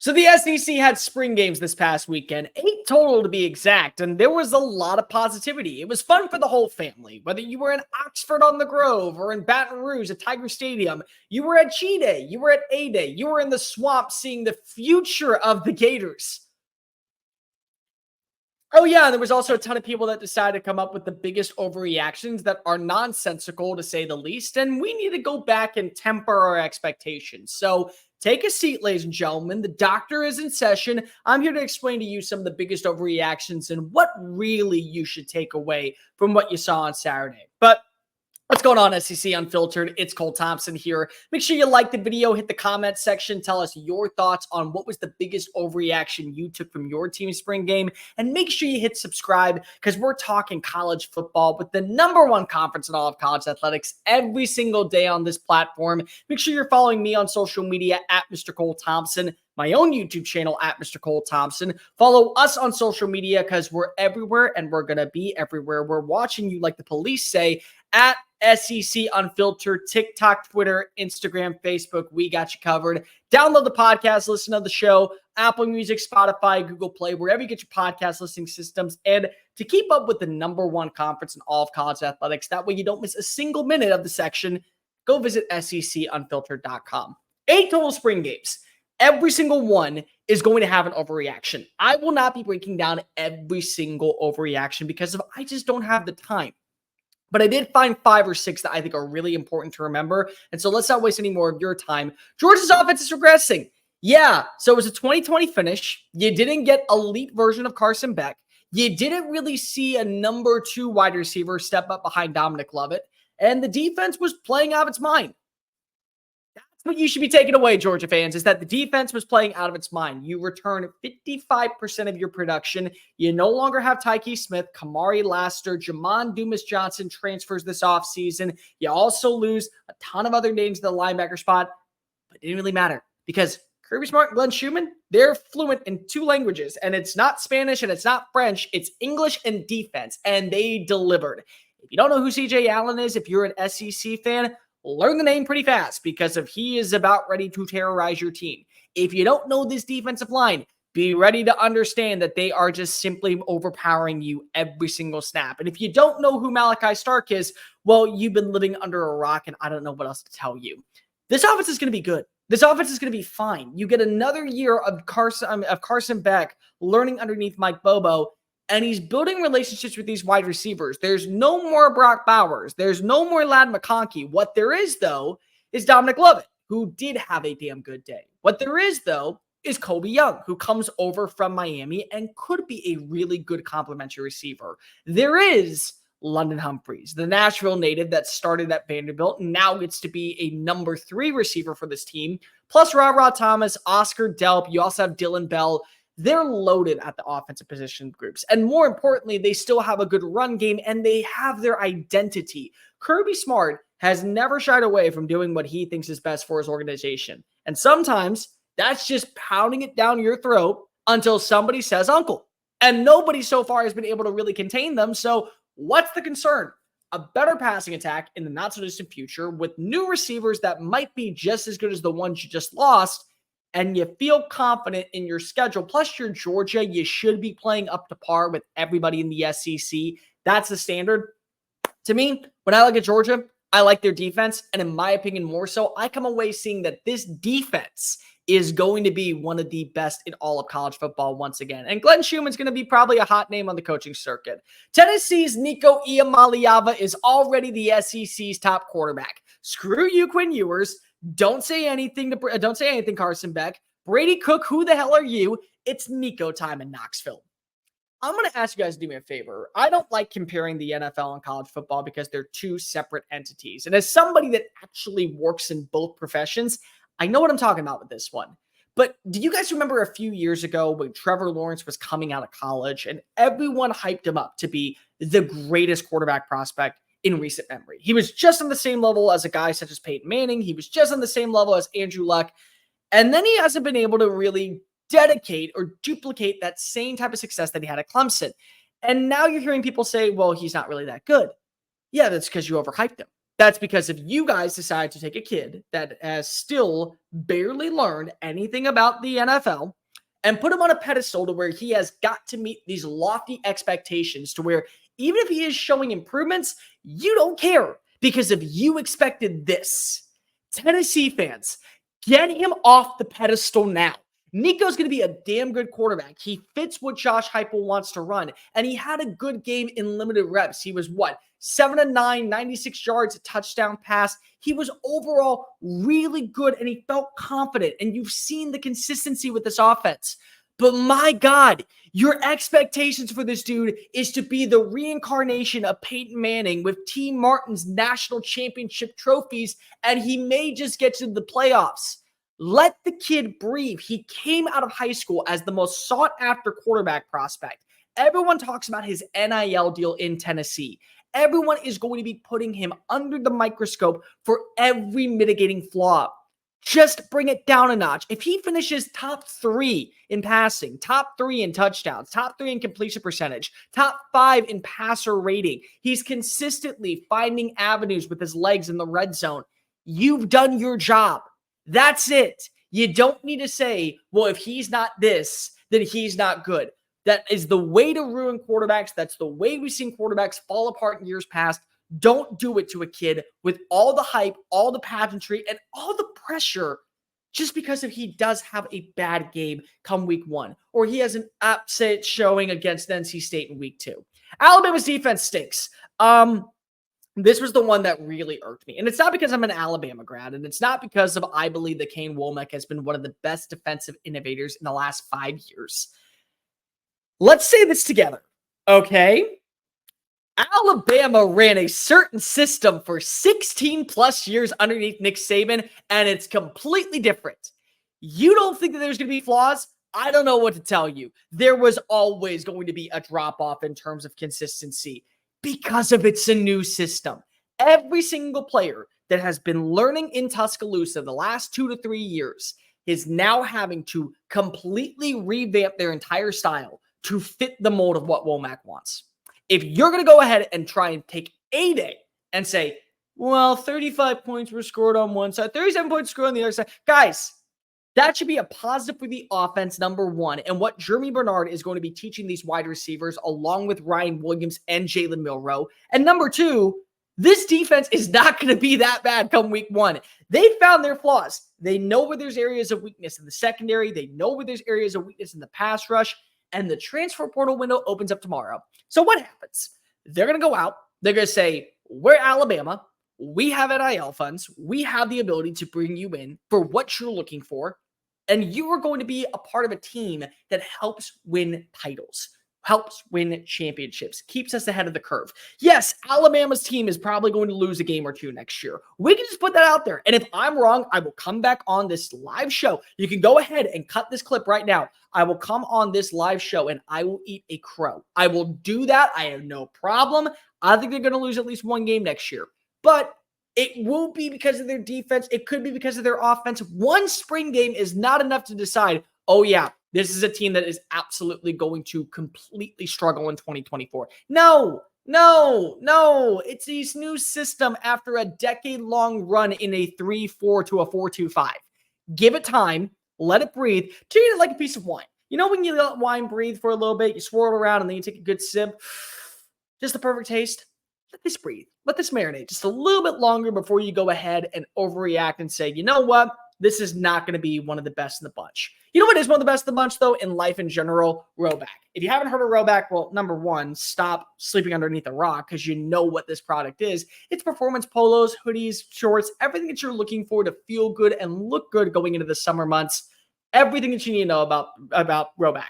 So the SEC had spring games this past weekend, 8 total to be exact, and there was a lot of positivity. It was fun for the whole family, whether you were in Oxford on the Grove or in Baton Rouge at Tiger Stadium, you were at G-Day, you were at A-Day, you were in the swamp seeing the future of the Gators. Oh, yeah, there was also a ton of people that decided to come up with the biggest overreactions that are nonsensical, to say the least, and we need to go back and temper our expectations. So take a seat, ladies and gentlemen. The doctor is in session. I'm here to explain to you some of the biggest overreactions and what really you should take away from what you saw on Saturday. But what's going on, SEC Unfiltered? It's Cole Thompson here. Make sure you like the video, hit the comment section, tell us your thoughts on what was the biggest overreaction you took from your team's spring game, and make sure you hit subscribe because we're talking college football with the #1 conference in all of college athletics every single day on this platform. Make sure you're following me on social media at Mr. Cole Thompson, my own YouTube channel at Mr. Cole Thompson. Follow us on social media because we're everywhere and we're going to be everywhere. We're watching you, like the police say, at SEC Unfiltered, TikTok, Twitter, Instagram, Facebook. We got you covered. Download the podcast, listen to the show, Apple Music, Spotify, Google Play, wherever you get your podcast listening systems. And to keep up with the #1 conference in all of college athletics, that way you don't miss a single minute of the section, go visit secunfiltered.com. 8 total spring games. Every single one is going to have an overreaction. I will not be breaking down every single overreaction because I just don't have the time. But I did find 5 or 6 that I think are really important to remember. And so let's not waste any more of your time. Georgia's offense is regressing. Yeah, so it was a 2020 finish. You didn't get elite version of Carson Beck. You didn't really see a #2 wide receiver step up behind Dominic Lovett. And the defense was playing out of its mind. What you should be taking away, Georgia fans, is that the defense was playing out of its mind. You return 55% of your production. You no longer have Tyke Smith, Kamari Laster, Jamon Dumas-Johnson transfers this offseason. You also lose a ton of other names to the linebacker spot, but it didn't really matter because Kirby Smart and Glenn Schumann, they're fluent in 2 languages, and it's not Spanish and it's not French. It's English and defense, and they delivered. If you don't know who CJ Allen is, if you're an SEC fan, learn the name pretty fast because if he is about ready to terrorize your team. If you don't know this defensive line, be ready to understand that they are just simply overpowering you every single snap. And if you don't know who Malachi Stark is, well, you've been living under a rock and I don't know what else to tell you. This offense is going to be good. This offense is going to be fine. You get another year of Carson Beck learning underneath Mike Bobo, and he's building relationships with these wide receivers. There's no more Brock Bowers. There's no more Ladd McConkey. What there is, though, is Dominic Lovett, who did have a damn good day. What there is, though, is Kobe Young, who comes over from Miami and could be a really good complementary receiver. There is London Humphreys, the Nashville native that started at Vanderbilt and now gets to be a #3 receiver for this team, plus Rod Thomas, Oscar Delp. You also have Dylan Bell. They're loaded at the offensive position groups. And more importantly, they still have a good run game and they have their identity. Kirby Smart has never shied away from doing what he thinks is best for his organization. And sometimes that's just pounding it down your throat until somebody says uncle. And nobody so far has been able to really contain them. So what's the concern? A better passing attack in the not so distant future with new receivers that might be just as good as the ones you just lost. And you feel confident in your schedule. Plus, you're Georgia. You should be playing up to par with everybody in the SEC. That's the standard. To me, when I look at Georgia, I like their defense. And in my opinion, more so, I come away seeing that this defense is going to be one of the best in all of college football once again. And Glenn Schumann's going to be probably a hot name on the coaching circuit. Tennessee's Nico Iamaleava is already the SEC's top quarterback. Screw you, Quinn Ewers. Don't say anything, Carson Beck. Brady Cook, who the hell are you? It's Nico time in Knoxville. I'm going to ask you guys to do me a favor. I don't like comparing the NFL and college football because they're 2 separate entities. And as somebody that actually works in both professions, I know what I'm talking about with this one. But do you guys remember a few years ago when Trevor Lawrence was coming out of college and everyone hyped him up to be the greatest quarterback prospect in recent memory? He was just on the same level as a guy such as Peyton Manning. He was just on the same level as Andrew Luck. And then he hasn't been able to really dedicate or duplicate that same type of success that he had at Clemson. And now you're hearing people say, well, he's not really that good. Yeah, that's because you overhyped him. That's because if you guys decide to take a kid that has still barely learned anything about the NFL and put him on a pedestal to where he has got to meet these lofty expectations to where even if he is showing improvements, you don't care because if you expected this. Tennessee fans, get him off the pedestal now. Nico's going to be a damn good quarterback. He fits what Josh Heupel wants to run, and he had a good game in limited reps. He was, 7-9, 96 yards, a touchdown pass. He was overall really good, and he felt confident, and you've seen the consistency with this offense. But my God, your expectations for this dude is to be the reincarnation of Peyton Manning with T. Martin's national championship trophies, and he may just get to the playoffs. Let the kid breathe. He came out of high school as the most sought-after quarterback prospect. Everyone talks about his NIL deal in Tennessee. Everyone is going to be putting him under the microscope for every mitigating flaw. Just bring it down a notch. If he finishes top 3 in passing, top 3 in touchdowns, top 3 in completion percentage, top 5 in passer rating, he's consistently finding avenues with his legs in the red zone. You've done your job. That's it. You don't need to say, well, if he's not this, then he's not good. That is the way to ruin quarterbacks. That's the way we've seen quarterbacks fall apart in years past. Don't do it to a kid with all the hype, all the pageantry, and all the pressure just because if he does have a bad game come week 1 or he has an upset showing against NC State in week 2. Alabama's defense stinks. This was the one that really irked me. And it's not because I'm an Alabama grad, and it's not because of I believe that Kane Womack has been one of the best defensive innovators in the last 5 years. Let's say this together, okay? Alabama ran a certain system for 16 plus years underneath Nick Saban, and it's completely different. You don't think that there's going to be flaws? I don't know what to tell you. There was always going to be a drop-off in terms of consistency because of it's a new system. Every single player that has been learning in Tuscaloosa the last 2 to 3 years is now having to completely revamp their entire style to fit the mold of what Womack wants. If you're going to go ahead and try and take a day and say, well, 35 points were scored on one side, 37 points scored on the other side. Guys, that should be a positive for the offense, number one. And what Jeremy Bernard is going to be teaching these wide receivers along with Ryan Williams and Jalen Milroe. And number two, this defense is not going to be that bad come week 1. They found their flaws. They know where there's areas of weakness in the secondary. They know where there's areas of weakness in the pass rush. And the transfer portal window opens up tomorrow. So what happens? They're going to go out. They're going to say, we're Alabama. We have NIL funds. We have the ability to bring you in for what you're looking for. And you are going to be a part of a team that helps win titles, helps win championships, keeps us ahead of the curve. Yes, Alabama's team is probably going to lose a game or two next year. We can just put that out there. And if I'm wrong, I will come back on this live show. You can go ahead and cut this clip right now. I will come on this live show and I will eat a crow. I will do that. I have no problem. I think they're going to lose at least one game next year. But it won't be because of their defense. It could be because of their offense. One spring game is not enough to decide, oh yeah, this is a team that is absolutely going to completely struggle in 2024. No. It's this new system after a decade-long run in a 3-4 to a 4-2-5. Give it time. Let it breathe. Treat it like a piece of wine. You know when you let wine breathe for a little bit, you swirl it around, and then you take a good sip? Just the perfect taste. Let this breathe. Let this marinate just a little bit longer before you go ahead and overreact and say, you know what? This is not going to be one of the best in the bunch. You know what is one of the best in the bunch, though, in life in general? RHOBACK. If you haven't heard of RHOBACK, well, number one, stop sleeping underneath a rock because you know what this product is. It's performance polos, hoodies, shorts, everything that you're looking for to feel good and look good going into the summer months. Everything that you need to know about RHOBACK.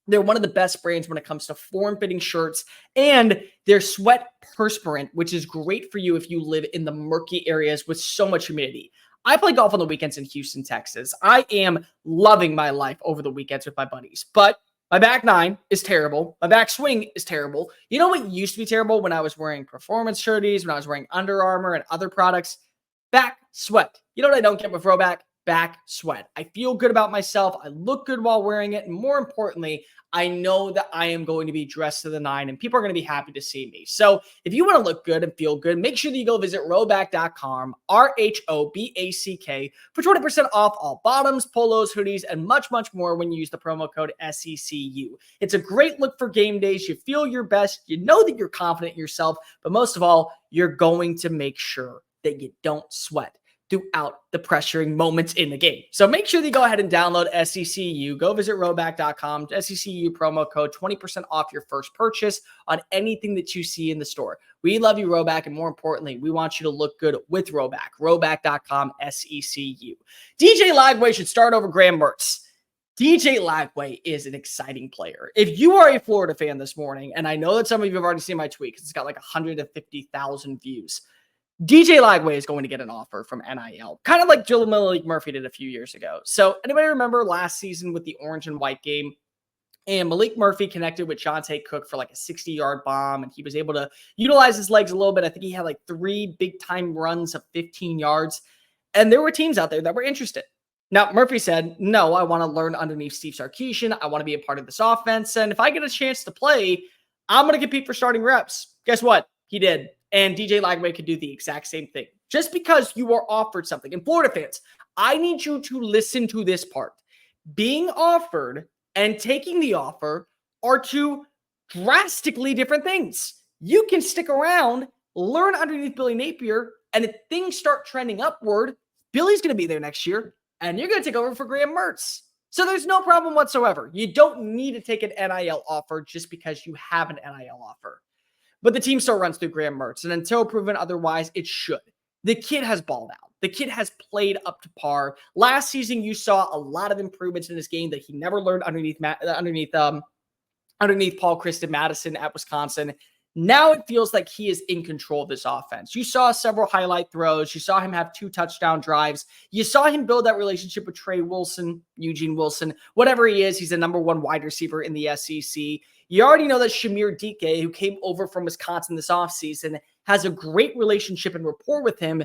They're one of the best brands when it comes to form-fitting shirts, and they're sweat perspirant, which is great for you if you live in the murky areas with so much humidity. I play golf on the weekends in Houston, Texas. I am loving my life over the weekends with my buddies, but my back nine is terrible. My back swing is terrible. You know what used to be terrible when I was wearing performance shirties, when I was wearing Under Armour and other products? Back sweat. You know what I don't get with RHOBACK? back sweat. I feel good about myself. I look good while wearing it. And more importantly, I know that I am going to be dressed to the nine and people are going to be happy to see me. So if you want to look good and feel good, make sure that you go visit RHOBACK.com, RHOBACK, for 20% off all bottoms, polos, hoodies, and much, much more when you use the promo code SECU. It's a great look for game days. You feel your best. You know that you're confident in yourself, but most of all, you're going to make sure that you don't sweat throughout the pressuring moments in the game. So make sure that you go ahead and download SECU. Go visit RHOBACK.com, SECU promo code, 20% off your first purchase on anything that you see in the store. We love you, RHOBACK, and more importantly, we want you to look good with RHOBACK. RHOBACK.com, SECU. DJ Lagway should start over Graham Mertz. DJ Lagway is an exciting player. If you are a Florida fan this morning, and I know that some of you have already seen my tweet because it's got like 150,000 views, DJ Lagway is going to get an offer from NIL, kind of like Malik Murphy did a few years ago. So anybody remember last season with the orange and white game? And Malik Murphy connected with Jonte Cook for like a 60-yard bomb, and he was able to utilize his legs a little bit. I think he had like 3 big-time runs of 15 yards, and there were teams out there that were interested. Now, Murphy said, no, I want to learn underneath Steve Sarkisian. I want to be a part of this offense, and if I get a chance to play, I'm going to compete for starting reps. Guess what? He did. And DJ Lagway could do the exact same thing. Just because you are offered something. And Florida fans, I need you to listen to this part. Being offered and taking the offer are two drastically different things. You can stick around, learn underneath Billy Napier, and if things start trending upward, Billy's going to be there next year, and you're going to take over for Graham Mertz. So there's no problem whatsoever. You don't need to take an NIL offer just because you have an NIL offer. But the team still runs through Graham Mertz, and until proven otherwise, it should. The kid has balled out. The kid has played up to par. Last season, you saw a lot of improvements in his game that he never learned underneath Paul Kristen Madison at Wisconsin. Now it feels like he is in control of this offense. You saw several highlight throws. You saw him have 2 touchdown drives. You saw him build that relationship with Trey Wilson, Eugene Wilson, whatever he is. He's the number 1 wide receiver in the SEC. You already know that Shamir Dike, who came over from Wisconsin this offseason, has a great relationship and rapport with him.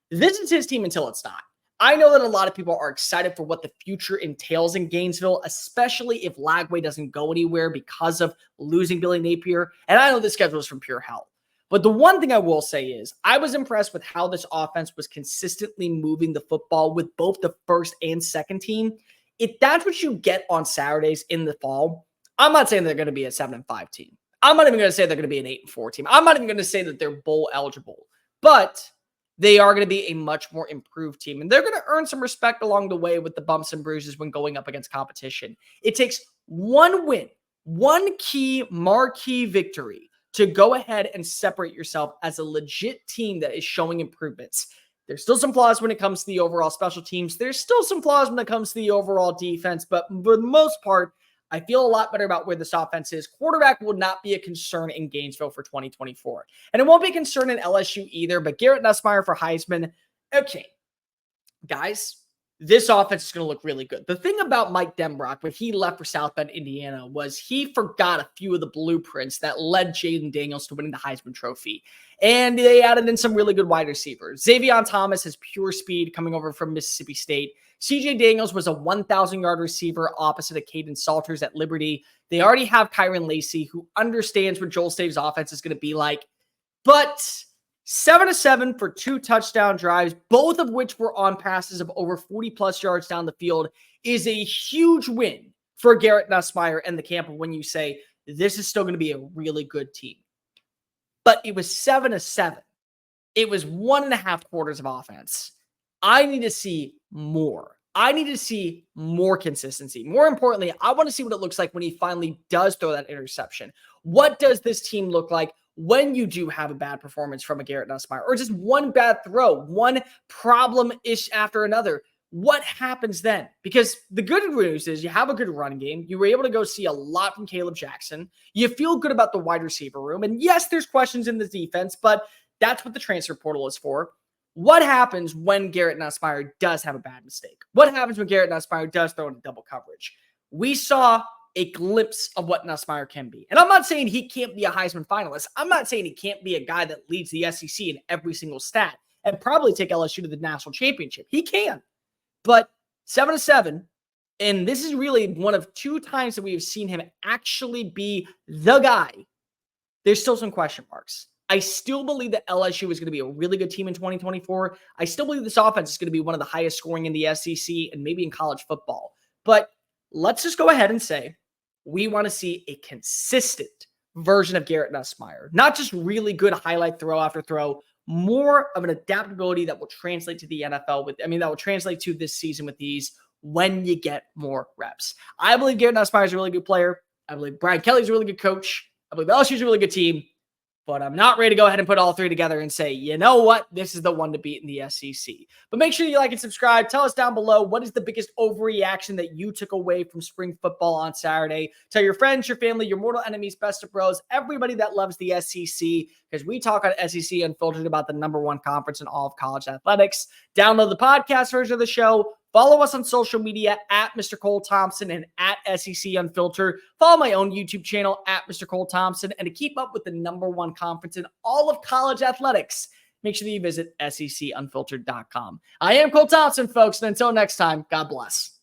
This is his team until it's not. I know that a lot of people are excited for what the future entails in Gainesville, especially if Lagway doesn't go anywhere because of losing Billy Napier. And I know the schedule is from pure hell. But the one thing I will say is I was impressed with how this offense was consistently moving the football with both the first and second team. If that's what you get on Saturdays in the fall, I'm not saying they're going to be a 7-5 team. I'm not even going to say they're going to be an 8-4 team. I'm not even going to say that they're bowl eligible. But they are going to be a much more improved team. And they're going to earn some respect along the way with the bumps and bruises when going up against competition. It takes one win, one key marquee victory to go ahead and separate yourself as a legit team that is showing improvements. There's still some flaws when it comes to the overall special teams. There's still some flaws when it comes to the overall defense. But for the most part, I feel a lot better about where this offense is. Quarterback will not be a concern in Gainesville for 2024. And it won't be a concern in LSU either, but Garrett Nussmeier for Heisman. Okay, guys, this offense is going to look really good. The thing about Mike Denbrock, when he left for South Bend, Indiana, was he forgot a few of the blueprints that led Jaden Daniels to winning the Heisman Trophy. And they added in some really good wide receivers. Xavier Thomas has pure speed coming over from Mississippi State. CJ Daniels was a 1,000-yard receiver opposite of Caden Salters at Liberty. They already have Kyron Lacey, who understands what Joel Stave's offense is going to be like. But 7-7 for 2 touchdown drives, both of which were on passes of over 40-plus yards down the field, is a huge win for Garrett Nussmeier and the camp when you say this is still going to be a really good team. But it was 7-7. It was 1.5 quarters of offense. I need to see more. I need to see more consistency. More importantly, I want to see what it looks like when he finally does throw that interception. What does this team look like when you do have a bad performance from a Garrett Nussmeier, or just one bad throw, one problem-ish after another? What happens then? Because the good news is you have a good run game. You were able to go see a lot from Caleb Jackson. You feel good about the wide receiver room. And yes, there's questions in the defense, but that's what the transfer portal is for. What happens when Garrett Nussmeier does have a bad mistake? What happens when Garrett Nussmeier does throw into double coverage? We saw a glimpse of what Nussmeier can be. And I'm not saying he can't be a Heisman finalist. I'm not saying he can't be a guy that leads the SEC in every single stat and probably take LSU to the national championship. He can. But 7-7, and this is really one of 2 times that we have seen him actually be the guy. There's still some question marks. I still believe that LSU is going to be a really good team in 2024. I still believe this offense is going to be one of the highest scoring in the SEC and maybe in college football. But let's just go ahead and say we want to see a consistent version of Garrett Nussmeier, not just really good highlight throw after throw, more of an adaptability that will translate to the NFL that will translate to this season with these when you get more reps. I believe Garrett Nussmeier is a really good player. I believe Brian Kelly's a really good coach. I believe LSU is a really good team. But I'm not ready to go ahead and put all 3 together and say, you know what, this is the one to beat in the SEC. But make sure you like and subscribe. Tell us down below, what is the biggest overreaction that you took away from spring football on Saturday? Tell your friends, your family, your mortal enemies, best of bros, everybody that loves the SEC, because we talk on SEC Unfiltered about the #1 conference in all of college athletics. Download the podcast version of the show. Follow us on social media at Mr. Cole Thompson and at SEC Unfiltered. Follow my own YouTube channel at Mr. Cole Thompson. And to keep up with the #1 conference in all of college athletics, make sure that you visit secunfiltered.com. I am Cole Thompson, folks. And until next time, God bless.